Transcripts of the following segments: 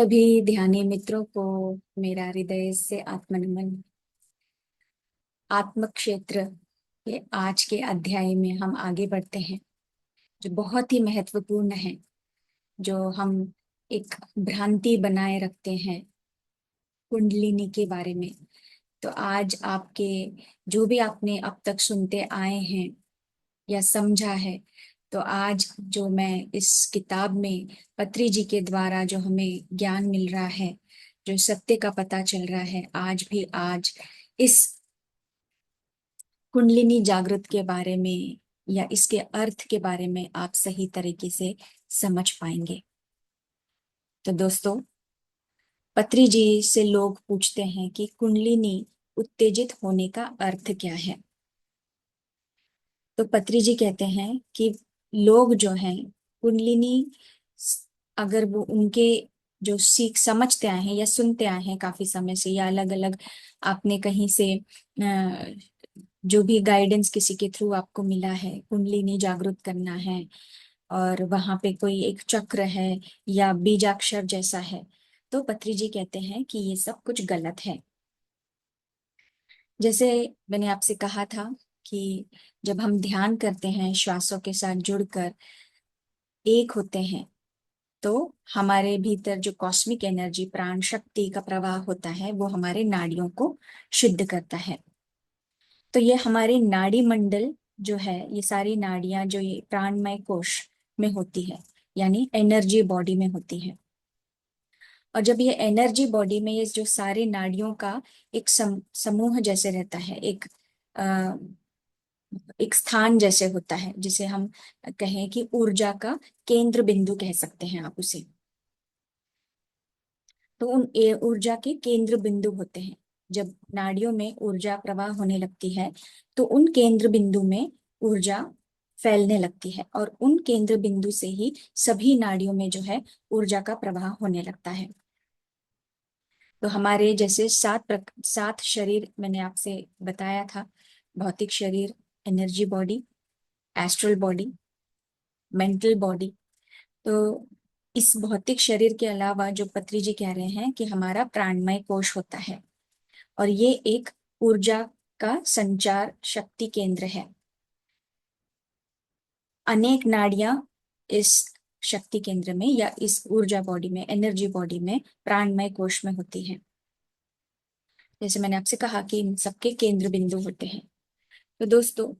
सभी ध्यानी मित्रों को मेरा हृदय से आत्मनमन। आत्म क्षेत्र के आज के अध्याय में हम आगे बढ़ते हैं, जो बहुत ही महत्वपूर्ण है। जो हम एक भ्रांति बनाए रखते हैं कुंडलिनी के बारे में। तो आज आपके जो भी आपने अब तक सुनते आए हैं या समझा है, तो आज जो मैं इस किताब में पत्री जी के द्वारा जो हमें ज्ञान मिल रहा है, जो सत्य का पता चल रहा है, आज इस कुंडलिनी जागृत के बारे में या इसके अर्थ के बारे में आप सही तरीके से समझ पाएंगे। तो दोस्तों, पत्री जी से लोग पूछते हैं कि कुंडलिनी उत्तेजित होने का अर्थ क्या है। तो पत्री जी कहते हैं कि लोग जो हैं कुंडलिनी, अगर वो उनके जो सीख समझते आए हैं या सुनते आए हैं काफी समय से, या अलग अलग आपने कहीं से जो भी गाइडेंस किसी के थ्रू आपको मिला है, कुंडलिनी जागृत करना है और वहां पे कोई एक चक्र है या बीजाक्षर जैसा है, तो पत्री जी कहते हैं कि ये सब कुछ गलत है। जैसे मैंने आपसे कहा था कि जब हम ध्यान करते हैं, श्वासों के साथ जुड़कर एक होते हैं, तो हमारे भीतर जो कॉस्मिक एनर्जी, प्राण शक्ति का प्रवाह होता है, वो हमारे नाड़ियों को शुद्ध करता है। तो ये हमारे नाड़ी मंडल जो है, ये सारी नाड़ियां जो ये प्राणमय कोश में होती है, यानी एनर्जी बॉडी में होती है। और जब ये एनर्जी बॉडी में ये जो सारे नाड़ियों का एक समूह जैसे रहता है, एक स्थान जैसे होता है, जिसे हम कहें कि ऊर्जा का केंद्र बिंदु कह सकते हैं आप उसे। तो उन ऊर्जा के केंद्र बिंदु होते हैं। जब नाड़ियों में ऊर्जा प्रवाह होने लगती है, तो उन केंद्र बिंदु में ऊर्जा फैलने लगती है और उन केंद्र बिंदु से ही सभी नाड़ियों में जो है ऊर्जा का प्रवाह होने लगता है। तो हमारे जैसे सात शरीर मैंने आपसे बताया था: भौतिक शरीर, energy body, astral body, mental body. तो इस भौतिक शरीर के अलावा जो पत्री जी कह रहे हैं कि हमारा प्राणमय कोश होता है, और ये एक ऊर्जा का संचार शक्ति केंद्र है। अनेक नाड़ियां इस शक्ति केंद्र में या इस ऊर्जा बॉडी में, एनर्जी बॉडी में, प्राणमय कोश में होती है। जैसे मैंने आपसे कहा कि इन सबके केंद्र बिंदु होते हैं। तो दोस्तों,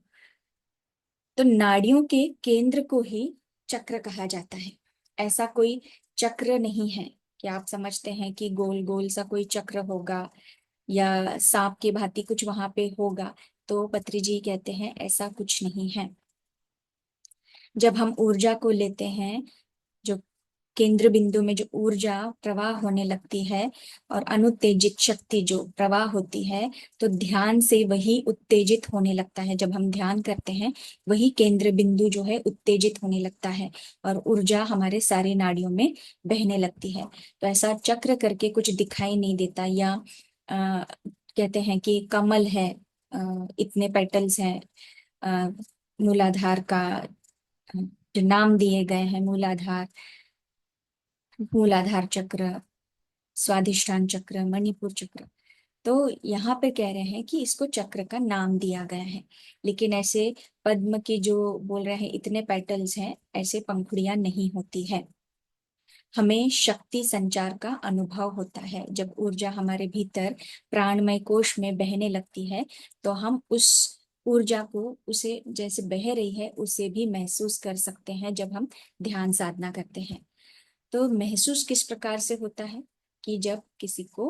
तो नाड़ियों के केंद्र को ही चक्र कहा जाता है। ऐसा कोई चक्र नहीं है कि आप समझते हैं कि गोल गोल सा कोई चक्र होगा या सांप की भांति कुछ वहां पे होगा। तो पत्री जी कहते हैं ऐसा कुछ नहीं है। जब हम ऊर्जा को लेते हैं, जो केंद्र बिंदु में जो ऊर्जा प्रवाह होने लगती है और अनुत्तेजित शक्ति जो प्रवाह होती है, तो ध्यान से वही उत्तेजित होने लगता है। जब हम ध्यान करते हैं, वही केंद्र बिंदु जो है उत्तेजित होने लगता है और ऊर्जा हमारे सारे नाड़ियों में बहने लगती है। तो ऐसा चक्र करके कुछ दिखाई नहीं देता, या कहते हैं कि कमल है, इतने पेटल्स हैं, अ, मूलाधार का जो नाम दिए गए हैं, मूलाधार, मूलाधार चक्र, स्वाधिष्ठान चक्र, मणिपुर चक्र। तो यहाँ पे कह रहे हैं कि इसको चक्र का नाम दिया गया है। लेकिन ऐसे पद्म की जो बोल रहे हैं इतने पेटल्स हैं, ऐसे पंखुड़ियां नहीं होती है। हमें शक्ति संचार का अनुभव होता है। जब ऊर्जा हमारे भीतर प्राणमय कोश में बहने लगती है, तो हम उस ऊर्जा को, उसे जैसे बह रही है, उसे भी महसूस कर सकते हैं जब हम ध्यान साधना करते हैं। तो महसूस किस प्रकार से होता है कि जब किसी को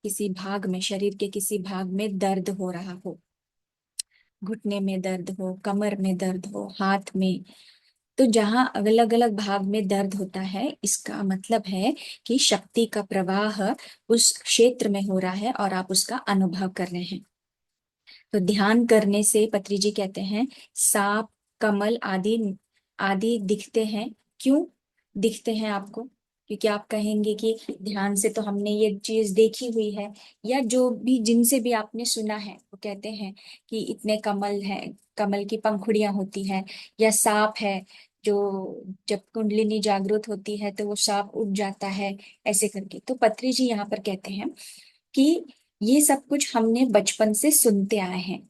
किसी भाग में, शरीर के किसी भाग में दर्द हो रहा हो, घुटने में दर्द हो, कमर में दर्द हो, हाथ में, तो जहां अलग अलग भाग में दर्द होता है, इसका मतलब है कि शक्ति का प्रवाह उस क्षेत्र में हो रहा है और आप उसका अनुभव कर रहे हैं। तो ध्यान करने से पत्री जी कहते हैं सांप, कमल आदि आदि दिखते हैं। क्यों दिखते हैं आपको? क्योंकि आप कहेंगे कि ध्यान से तो हमने ये चीज देखी हुई है, या जो भी जिनसे भी आपने सुना है वो कहते हैं कि इतने कमल हैं, कमल की पंखुड़ियां होती हैं, या सांप है, जो जब कुंडलिनी जागृत होती है तो वो सांप उठ जाता है, ऐसे करके। तो पत्री जी यहाँ पर कहते हैं कि ये सब कुछ हमने बचपन से सुनते आए हैं,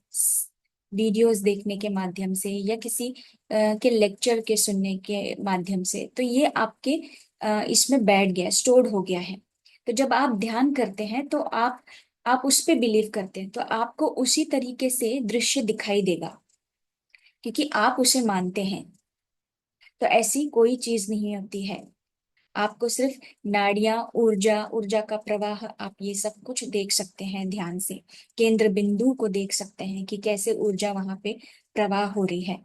वीडियोस देखने के माध्यम से या किसी के लेक्चर के सुनने के माध्यम से। तो ये आपके इसमें बैठ गया, स्टोर्ड हो गया है। तो जब आप ध्यान करते हैं तो आप उस पे बिलीव करते हैं, तो आपको उसी तरीके से दृश्य दिखाई देगा, क्योंकि आप उसे मानते हैं। तो ऐसी कोई चीज नहीं होती है। आपको सिर्फ नाड़ियां, ऊर्जा, ऊर्जा का प्रवाह, आप ये सब कुछ देख सकते हैं ध्यान से। केंद्र बिंदु को देख सकते हैं कि कैसे ऊर्जा वहां पे प्रवाह हो रही है।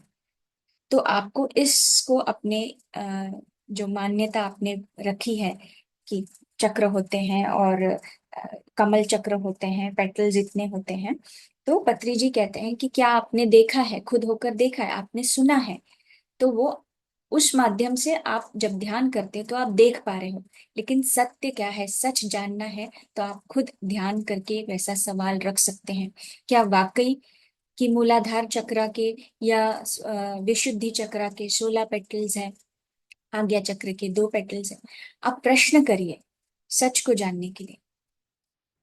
तो आपको इसको अपने जो मान्यता आपने रखी है कि चक्र होते हैं और कमल चक्र होते हैं, पेटल्स इतने होते हैं। तो पत्री जी कहते हैं कि क्या आपने देखा है, खुद होकर देखा है, आपने सुना है? तो वो उस माध्यम से आप जब ध्यान करते हैं तो आप देख पा रहे हो। लेकिन सत्य क्या है, सच जानना है, तो आप खुद ध्यान करके वैसा सवाल रख सकते हैं। क्या वाकई कि मूलाधार चक्र के या विशुद्धि चक्र के 16 पेटल्स हैं, आज्ञा चक्र के 2 पेटल्स हैं? आप प्रश्न करिए सच को जानने के लिए।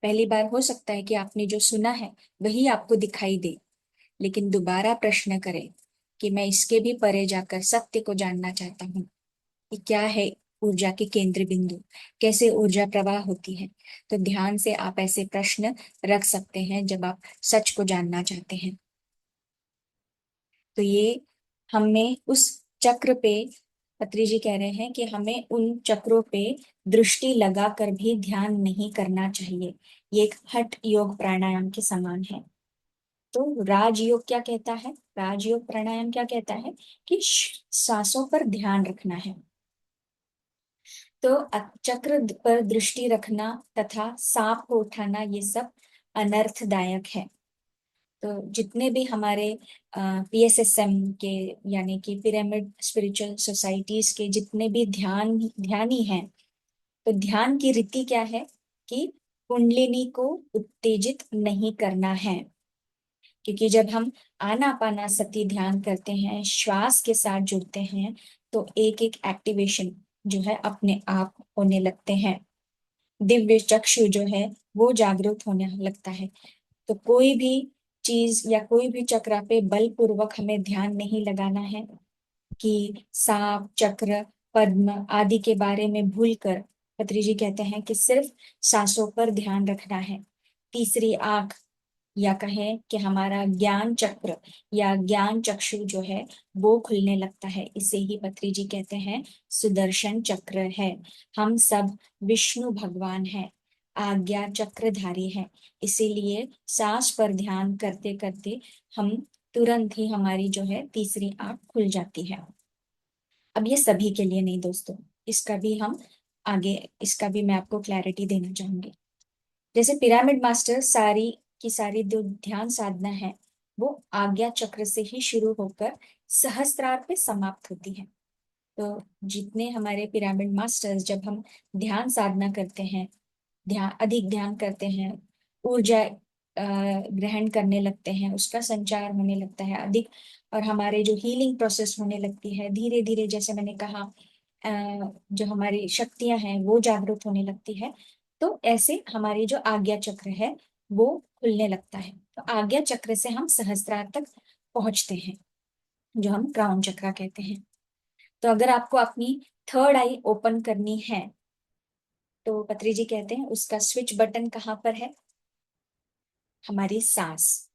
पहली बार हो सकता है कि आपने जो सुना है वही आपको दिखाई दे, लेकिन दोबारा प्रश्न करें कि मैं इसके भी परे जाकर सत्य को जानना चाहता हूँ कि क्या है ऊर्जा के केंद्र बिंदु, कैसे ऊर्जा प्रवाह होती है। तो ध्यान से आप ऐसे प्रश्न रख सकते हैं जब आप सच को जानना चाहते हैं। तो ये हमें उस चक्र पे, पत्री जी कह रहे हैं कि हमें उन चक्रों पे दृष्टि लगाकर भी ध्यान नहीं करना चाहिए। ये एक हठ योग प्राणायाम के समान है। तो राजयोग क्या कहता है, राजयोग प्राणायाम क्या कहता है कि सांसों पर ध्यान रखना है। तो चक्र पर दृष्टि रखना तथा सांप को उठाना, ये सब अनर्थदायक है। तो जितने भी हमारे पीएसएसएम के, यानी कि पिरामिड स्पिरिचुअल सोसाइटीज के जितने भी ध्यानी हैं, तो ध्यान की रीति क्या है कि कुंडलिनी को उत्तेजित नहीं करना है। क्योंकि जब हम आनापानासति ध्यान करते हैं, श्वास के साथ जुड़ते हैं, तो एक एक एक्टिवेशन जो है अपने आप होने लगते हैं। दिव्य चक्षु जो है वो जागृत होने लगता है। तो कोई भी चीज या कोई भी चक्र पे बलपूर्वक हमें ध्यान नहीं लगाना है कि सांप, चक्र, पद्म आदि के बारे में भूलकर। पत्री जी कहते हैं कि सिर्फ सांसों पर ध्यान रखना है। तीसरी आंख, या कहें कि हमारा ज्ञान चक्र या ज्ञान चक्षु जो है वो खुलने लगता है। इसे ही पत्री जी कहते हैं सुदर्शन चक्र है। हम सब विष्णु भगवान हैं, आज्ञा चक्रधारी हैं। इसीलिए सांस पर ध्यान करते करते हम तुरंत ही हमारी जो है तीसरी आंख खुल जाती है। अब ये सभी के लिए नहीं दोस्तों, इसका भी हम आगे, इसका भी मैं आपको क्लैरिटी देना चाहूंगी। जैसे पिरामिड मास्टर सारी की सारी जो ध्यान साधना है वो आज्ञा चक्र से ही शुरू होकर सहस्त्रार पे समाप्त होती है। तो जितने हमारे पिरामिड मास्टर्स, जब हम ध्यान साधना करते हैं, ध्यान अधिक ध्यान करते हैं, ऊर्जा ग्रहण करने लगते हैं, उसका संचार होने लगता है अधिक, और हमारे जो हीलिंग प्रोसेस होने लगती है धीरे धीरे, जैसे मैंने कहा, जो हमारी शक्तियां हैं वो जागृत होने लगती है। तो ऐसे हमारी जो आज्ञा चक्र है वो खुलने लगता है। तो आज्ञा चक्र से हम सहस्त्रार तक पहुंचते हैं, जो हम क्राउन चक्र कहते हैं। तो अगर आपको अपनी थर्ड आई ओपन करनी है, तो पत्री जी कहते हैं उसका स्विच बटन कहाँ पर है? हमारी सांस।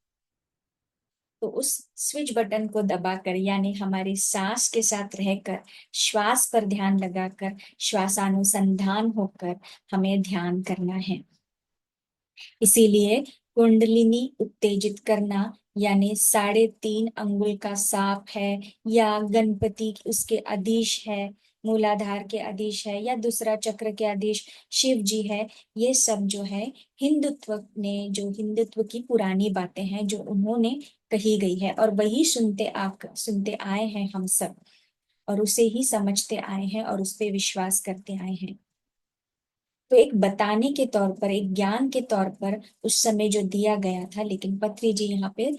तो उस स्विच बटन को दबाकर, यानी हमारी सांस के साथ रहकर, श्वास पर ध्यान लगाकर, श्वासानुसंधान होकर हमें ध्यान करना है। इसीलिए कुंडलिनी उत्तेजित करना, यानी 3.5 अंगुल का सांप है, या गणपति उसके अधीश है, मूलाधार के अधीश है, या दूसरा चक्र के अधीश शिव जी है, ये सब जो है हिंदुत्व ने, जो हिंदुत्व की पुरानी बातें हैं जो उन्होंने कही गई है, और वही सुनते आए हैं हम सब, और उसे ही समझते आए हैं और उस पे विश्वास करते आए हैं। तो एक बताने के तौर पर, एक ज्ञान के तौर पर उस समय जो दिया गया था, लेकिन पत्री जी यहाँ पे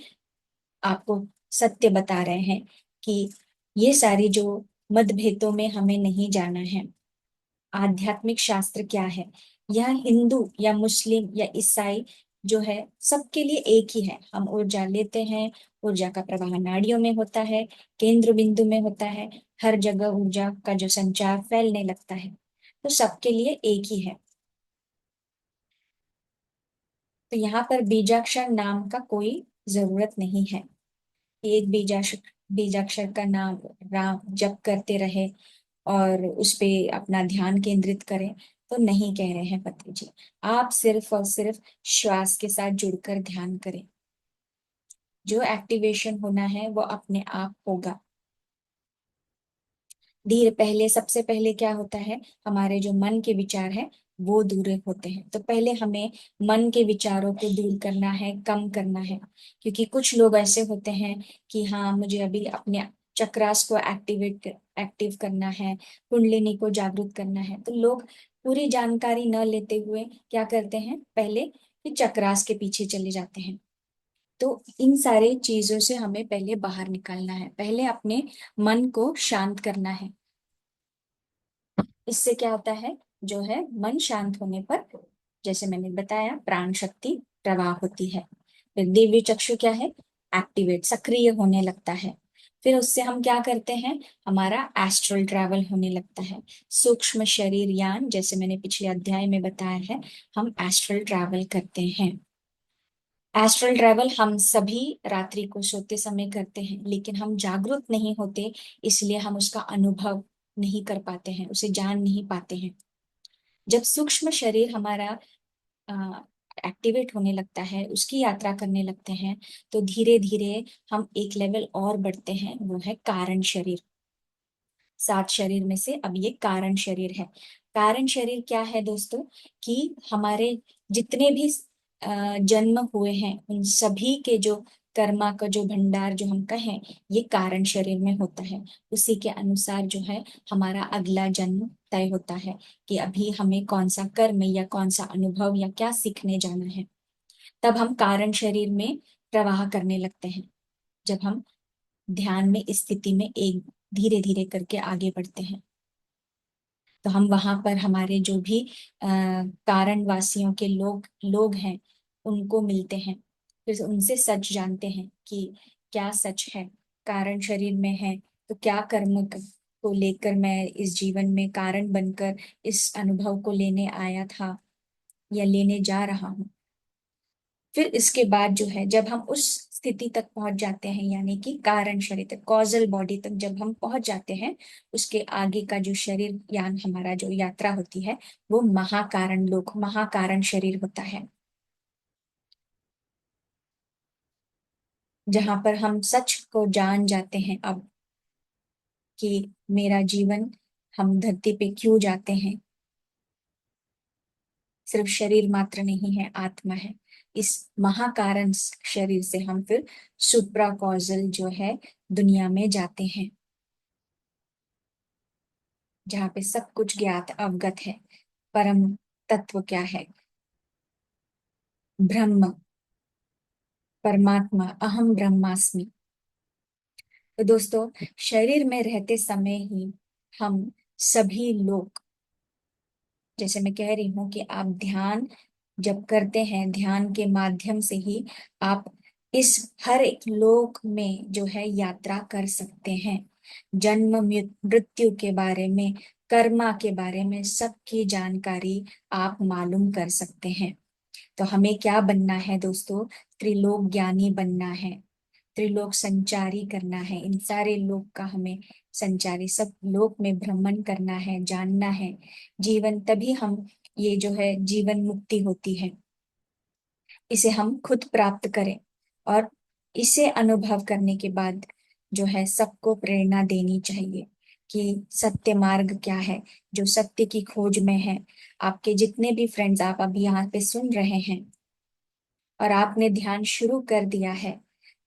आपको सत्य बता रहे हैं कि ये सारी जो मतभेदों में हमें नहीं जाना है। आध्यात्मिक शास्त्र क्या है? यह हिंदू या मुस्लिम या ईसाई जो है, सबके लिए एक ही है। हम ऊर्जा लेते हैं, ऊर्जा का प्रवाह नाड़ियों में होता है, केंद्र बिंदु में होता है, हर जगह ऊर्जा का जो संचार फैलने लगता है, तो सबके लिए एक ही है। तो यहाँ पर बीजाक्षर नाम का कोई जरूरत नहीं है। एक बीजाक्षर बीजाक्षर का नाम राम जप करते रहे और उस पे अपना ध्यान केंद्रित करें, तो नहीं कह रहे हैं पति जी। आप सिर्फ और सिर्फ श्वास के साथ जुड़कर ध्यान करें। जो एक्टिवेशन होना है वो अपने आप होगा। धीरे पहले, सबसे पहले क्या होता है, हमारे जो मन के विचार है वो दूर होते हैं। तो पहले हमें मन के विचारों को दूर करना है, कम करना है। क्योंकि कुछ लोग ऐसे होते हैं कि हाँ, मुझे अभी अपने चक्रास को एक्टिव करना है, कुंडलिनी को जागृत करना है, तो लोग पूरी जानकारी न लेते हुए क्या करते हैं, पहले कि चक्रास के पीछे चले जाते हैं। तो इन सारे चीजों से हमें पहले बाहर निकलना है, पहले अपने मन को शांत करना है। इससे क्या होता है, जो है मन शांत होने पर, जैसे मैंने बताया, प्राण शक्ति प्रवाह होती है। फिर दिव्य चक्षु क्या है, एक्टिवेट, सक्रिय होने लगता है। फिर उससे हम क्या करते हैं, हमारा एस्ट्रल ट्रैवल होने लगता है। सूक्ष्म शरीर यान, जैसे मैंने पिछले अध्याय में बताया है, हम एस्ट्रल ट्रैवल करते हैं। एस्ट्रल ट्रैवल हम सभी रात्रि को सोते समय करते हैं, लेकिन हम जागरूक नहीं होते, इसलिए हम उसका अनुभव नहीं कर पाते हैं, उसे जान नहीं पाते हैं। जब सूक्ष्म शरीर हमारा एक्टिवेट होने लगता है, उसकी यात्रा करने लगते हैं, तो धीरे धीरे हम एक लेवल और बढ़ते हैं, वो है कारण शरीर। 7 शरीर में से अब ये कारण शरीर है। कारण शरीर क्या है दोस्तों, कि हमारे जितने भी जन्म हुए हैं, उन सभी के जो कर्मा का जो भंडार जो हम कहें, ये कारण शरीर में होता है। उसी के अनुसार जो है हमारा अगला जन्म तय होता है, कि अभी हमें कौन सा कर्म या कौन सा अनुभव या क्या सीखने जाना है। तब हम कारण शरीर में प्रवाह करने लगते हैं, जब हम ध्यान में, इस स्थिति में एक धीरे धीरे करके आगे बढ़ते हैं। तो हम वहां पर हमारे जो भी कारणवासियों के लोग लोग हैं, उनको मिलते हैं। फिर उनसे सच जानते हैं कि क्या सच है, कारण शरीर में है तो क्या को लेकर मैं इस जीवन में कारण बनकर इस अनुभव को लेने आया था या लेने जा रहा हूँ। फिर इसके बाद जो है, जब हम उस स्थिति तक पहुंच जाते हैं, यानी कि कारण शरीर तक, कॉजल बॉडी तक जब हम पहुंच जाते हैं, उसके आगे का जो शरीर यान, हमारा जो यात्रा होती है, वो महाकारण लोक, महाकारण शरीर होता है। जहां पर हम सच को जान जाते हैं अब, कि मेरा जीवन, हम धरती पे क्यों जाते हैं, सिर्फ शरीर मात्र नहीं है, आत्मा है। इस महाकारण शरीर से हम फिर सुप्रा कॉजल जो है दुनिया में जाते हैं, जहाँ पे सब कुछ ज्ञात अवगत है। परम तत्व क्या है, ब्रह्म, परमात्मा, अहम ब्रह्मास्मि। तो दोस्तों, शरीर में रहते समय ही हम सभी लोग, जैसे मैं कह रही हूँ कि आप ध्यान जब करते हैं, ध्यान के माध्यम से ही आप इस हर एक लोक में जो है यात्रा कर सकते हैं। जन्म मृत्यु के बारे में, कर्मा के बारे में, सबकी जानकारी आप मालूम कर सकते हैं। तो हमें क्या बनना है दोस्तों, त्रिलोक ज्ञानी बनना है, त्रिलोक संचारी करना है। इन सारे लोक का हमें संचारी, सब लोक में भ्रमण करना है, जानना है। जीवन तभी हम, ये जो है जीवन मुक्ति होती है, इसे हम खुद प्राप्त करें। और इसे अनुभव करने के बाद जो है सबको प्रेरणा देनी चाहिए कि सत्य मार्ग क्या है, जो सत्य की खोज में है। आपके जितने भी फ्रेंड्स आप अभी यहाँ पे सुन रहे हैं और आपने ध्यान शुरू कर दिया है,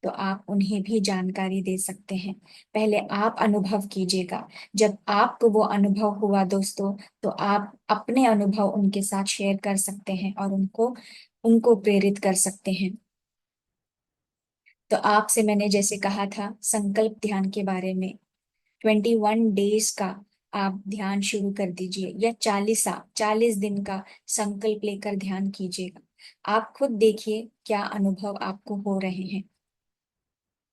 तो आप उन्हें भी जानकारी दे सकते हैं। पहले आप अनुभव कीजिएगा। जब आपको वो अनुभव हुआ दोस्तों, तो आप अपने अनुभव उनके साथ शेयर कर सकते हैं और उनको उनको प्रेरित कर सकते हैं। तो आपसे मैंने जैसे कहा था संकल्प ध्यान के बारे में, 21 डेज का आप ध्यान शुरू कर दीजिए, या 40 दिन का संकल्प लेकर ध्यान कीजिएगा। आप खुद देखिए क्या अनुभव आपको हो रहे हैं।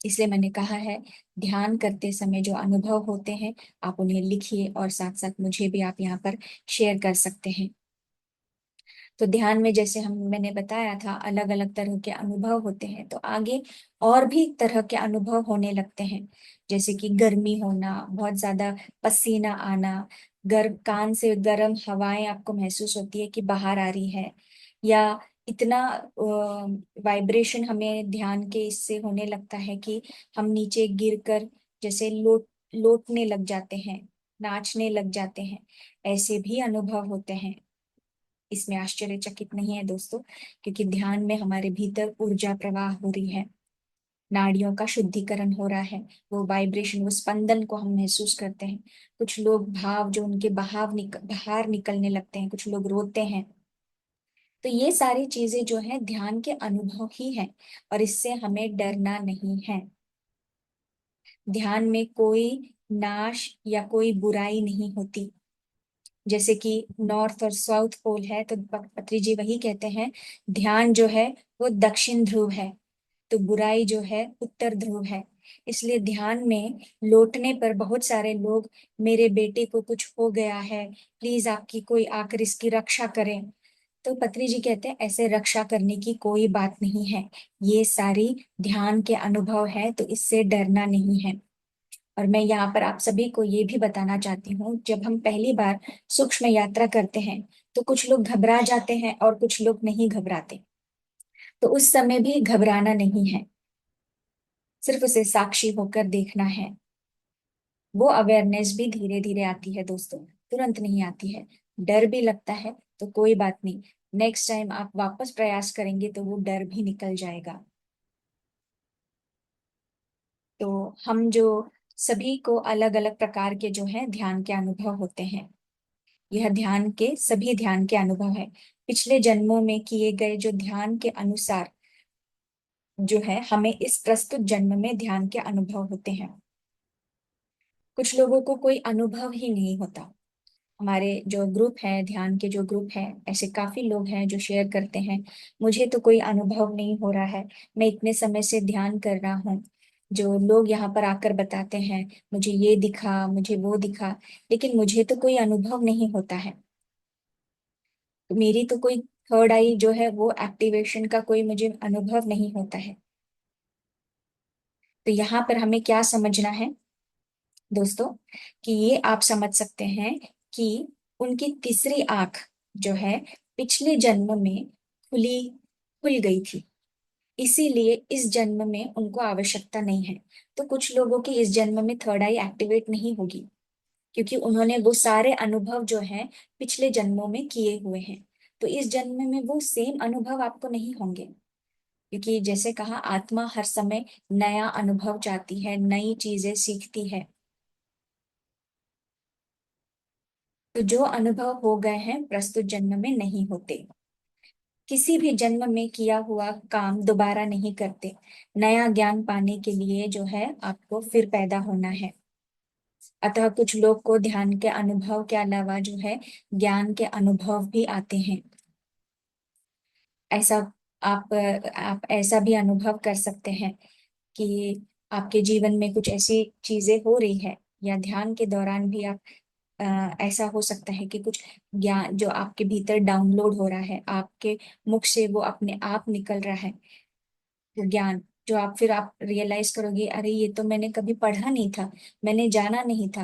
इसलिए मैंने कहा है, ध्यान करते समय जो अनुभव होते हैं आप उन्हें लिखिए, और साथ साथ मुझे भी आप यहाँ पर शेयर कर सकते हैं। तो ध्यान में जैसे हम मैंने बताया था अलग अलग तरह के अनुभव होते हैं, तो आगे और भी तरह के अनुभव होने लगते हैं। जैसे कि गर्मी होना, बहुत ज्यादा पसीना आना, कान से गर्म हवाएं आपको महसूस होती है कि बाहर आ रही है, या इतना वाइब्रेशन हमें ध्यान के इससे होने लगता है कि हम नीचे गिरकर जैसे लोटने लग जाते हैं, नाचने लग जाते हैं। ऐसे भी अनुभव होते हैं। इसमें आश्चर्यचकित नहीं है दोस्तों, क्योंकि ध्यान में हमारे भीतर ऊर्जा प्रवाह हो रही है, नाड़ियों का शुद्धिकरण हो रहा है, वो वाइब्रेशन, वो स्पंदन को हम महसूस करते हैं। कुछ लोग भाव जो उनके बाहर निकलने लगते हैं, कुछ लोग रोते हैं। तो ये सारी चीजें जो है ध्यान के अनुभव ही है, और इससे हमें डरना नहीं है। ध्यान में कोई नाश या कोई बुराई नहीं होती। जैसे कि नॉर्थ और साउथ पोल है, तो पत्री जी वही कहते हैं, ध्यान जो है वो दक्षिण ध्रुव है, तो बुराई जो है उत्तर ध्रुव है। इसलिए ध्यान में लौटने पर बहुत सारे लोग, मेरे बेटे को कुछ हो गया है, प्लीज आपकी कोई आकर इसकी रक्षा करें। तो पत्री जी कहते हैं, ऐसे रक्षा करने की कोई बात नहीं है, ये सारी ध्यान के अनुभव है, तो इससे डरना नहीं है। और मैं यहाँ पर आप सभी को ये भी बताना चाहती हूँ, जब हम पहली बार सूक्ष्म यात्रा करते हैं तो कुछ लोग घबरा जाते हैं और कुछ लोग नहीं घबराते। तो उस समय भी घबराना नहीं है, सिर्फ उसे साक्षी होकर देखना है। वो अवेयरनेस भी धीरे धीरे आती है दोस्तों, तुरंत नहीं आती है। डर भी लगता है, तो कोई बात नहीं, नेक्स्ट टाइम आप वापस प्रयास करेंगे तो वो डर भी निकल जाएगा। तो हम जो सभी को अलग अलग प्रकार के जो है ध्यान के अनुभव होते हैं, यह ध्यान के सभी ध्यान के अनुभव है। पिछले जन्मों में किए गए जो ध्यान के अनुसार जो है हमें इस प्रस्तुत जन्म में ध्यान के अनुभव होते हैं। कुछ लोगों को कोई अनुभव ही नहीं होता। हमारे जो ग्रुप है, ध्यान के जो ग्रुप है, ऐसे काफी लोग हैं जो शेयर करते हैं, मुझे तो कोई अनुभव नहीं हो रहा है, मैं इतने समय से ध्यान कर रहा हूँ। जो लोग यहाँ पर आकर बताते हैं, मुझे ये दिखा, मुझे वो दिखा, लेकिन मुझे तो कोई अनुभव नहीं होता है। तो मेरी तो कोई थर्ड आई जो है वो एक्टिवेशन का कोई मुझे अनुभव नहीं होता है। तो यहाँ पर हमें क्या समझना है दोस्तों, कि ये आप समझ सकते हैं कि उनकी तीसरी आंख जो है पिछले जन्म में खुली खुल गई थी, इसीलिए इस जन्म में उनको आवश्यकता नहीं है। तो कुछ लोगों की इस जन्म में थर्ड आई एक्टिवेट नहीं होगी, क्योंकि उन्होंने वो सारे अनुभव जो हैं पिछले जन्मों में किए हुए हैं। तो इस जन्म में वो सेम अनुभव आपको नहीं होंगे, क्योंकि जैसे कहा, आत्मा हर समय नया अनुभव चाहती है, नई चीजें सीखती है। तो जो अनुभव हो गए हैं प्रस्तुत जन्म में नहीं होते। किसी भी जन्म में किया हुआ काम दोबारा नहीं करते। नया ज्ञान पाने के लिए जो है आपको फिर पैदा होना है। अतः कुछ लोग को ध्यान के अनुभव के अलावा जो है ज्ञान के अनुभव भी आते हैं। ऐसा आप ऐसा भी अनुभव कर सकते हैं कि आपके जीवन में कुछ ऐसी चीजें हो रही है, या ध्यान के दौरान भी आप ऐसा हो सकता है कि कुछ ज्ञान जो आपके भीतर डाउनलोड हो रहा है, आपके मुख से वो अपने आप निकल रहा है, वो ज्ञान जो फिर आप रियलाइज करोगे, अरे ये तो मैंने कभी पढ़ा नहीं था, मैंने जाना नहीं था,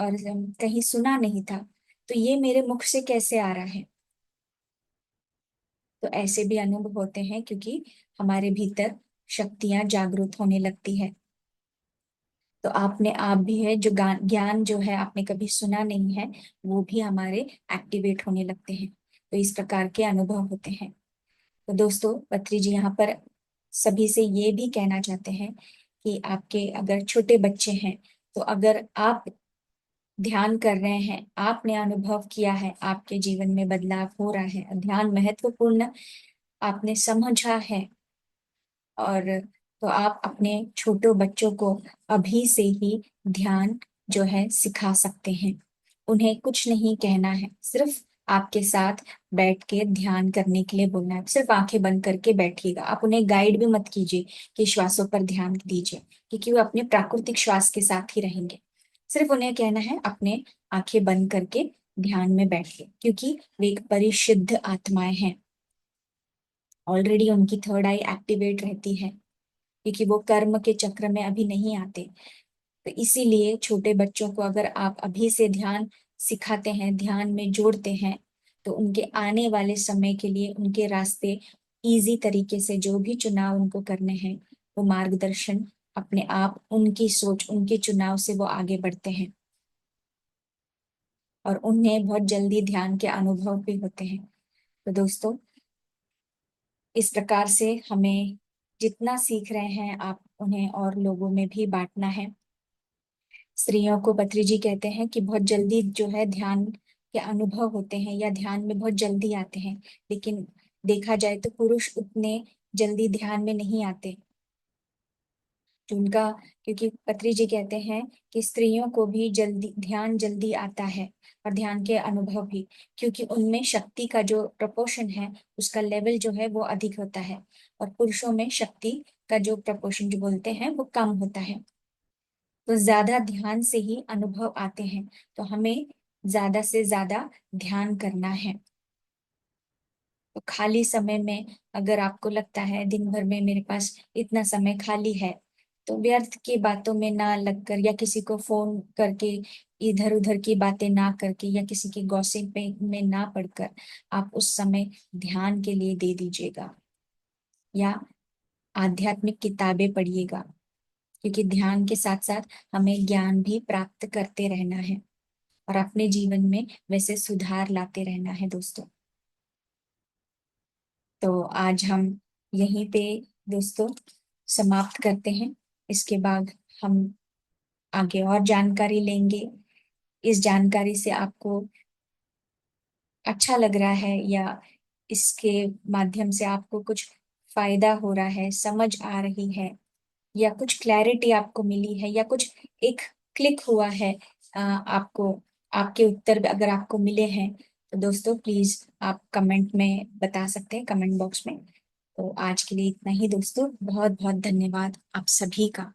और कहीं सुना नहीं था, तो ये मेरे मुख से कैसे आ रहा है। तो ऐसे भी अनुभव होते हैं, क्योंकि हमारे भीतर शक्तियां जागृत होने लगती है। तो आपने आप भी है जो ज्ञान जो है आपने कभी सुना नहीं है, वो भी हमारे एक्टिवेट होने लगते हैं। तो इस प्रकार के अनुभव होते हैं। तो दोस्तों, पत्री जी यहाँ पर सभी से ये भी कहना चाहते हैं कि आपके अगर छोटे बच्चे हैं, तो अगर आप ध्यान कर रहे हैं, आपने अनुभव किया है, आपके जीवन में बदलाव हो रहा है, ध्यान महत्वपूर्ण आपने समझा है, और तो आप अपने छोटे बच्चों को अभी से ही ध्यान जो है सिखा सकते हैं। उन्हें कुछ नहीं कहना है, सिर्फ आपके साथ बैठ के ध्यान करने के लिए बोलना है। सिर्फ आंखें बंद करके बैठिएगा, आप उन्हें गाइड भी मत कीजिए कि श्वासों पर ध्यान दीजिए, क्योंकि वो अपने प्राकृतिक श्वास के साथ ही रहेंगे। सिर्फ उन्हें कहना है अपने आंखें बंद करके ध्यान में बैठिए, क्योंकि वे एक परिशुद्ध आत्माएं हैं। ऑलरेडी उनकी थर्ड आई एक्टिवेट रहती है, क्योंकि वो कर्म के चक्र में अभी नहीं आते। तो इसीलिए छोटे बच्चों को अगर आप अभी से ध्यान सिखाते हैं, ध्यान में जोड़ते हैं, तो उनके आने वाले समय के लिए उनके रास्ते इजी तरीके से, जो भी चुनाव उनको करने हैं, वो मार्गदर्शन अपने आप, उनकी सोच, उनके चुनाव से वो आगे बढ़ते हैं। और उन्हें बहुत जल्दी ध्यान के अनुभव भी होते हैं। तो दोस्तों, इस प्रकार से हमें जितना सीख रहे हैं आप उन्हें और लोगों में भी बांटना है। स्त्रियों को पत्री जी कहते हैं कि बहुत जल्दी जो है ध्यान के अनुभव होते हैं, या ध्यान में बहुत जल्दी आते हैं, लेकिन देखा जाए तो पुरुष उतने जल्दी ध्यान में नहीं आते। जो उनका, क्योंकि पत्री जी कहते हैं कि स्त्रियों को भी जल्दी ध्यान जल्दी आता है, और ध्यान के अनुभव भी, क्योंकि उनमें शक्ति का जो प्रपोर्शन है, उसका लेवल जो है वो अधिक होता है, और पुरुषों में शक्ति का जो प्रपोर्शन जो बोलते हैं वो कम होता है। तो ज्यादा ध्यान से ही अनुभव आते हैं। तो हमें ज्यादा से ज्यादा ध्यान करना है। तो खाली समय में अगर आपको लगता है दिन भर में मेरे पास इतना समय खाली है, तो व्यर्थ की बातों में ना लगकर, या किसी को फोन करके इधर उधर की बातें ना करके, या किसी की गॉसिप में ना पढ़कर, आप उस समय ध्यान के लिए दे दीजिएगा, या आध्यात्मिक किताबें पढ़िएगा, क्योंकि ध्यान के साथ साथ हमें ज्ञान भी प्राप्त करते रहना है, और अपने जीवन में वैसे सुधार लाते रहना है दोस्तों। तो आज हम यहीं पे दोस्तों समाप्त करते हैं। इसके बाद हम आगे और जानकारी लेंगे। इस जानकारी से आपको अच्छा लग रहा है, या इसके माध्यम से आपको कुछ फायदा हो रहा है, समझ आ रही है, या कुछ क्लैरिटी आपको मिली है, या कुछ एक क्लिक हुआ है आपको, आपके उत्तर अगर आपको मिले हैं, तो दोस्तों प्लीज आप कमेंट में बता सकते हैं, कमेंट बॉक्स में। तो आज के लिए इतना ही दोस्तों, बहुत बहुत धन्यवाद आप सभी का।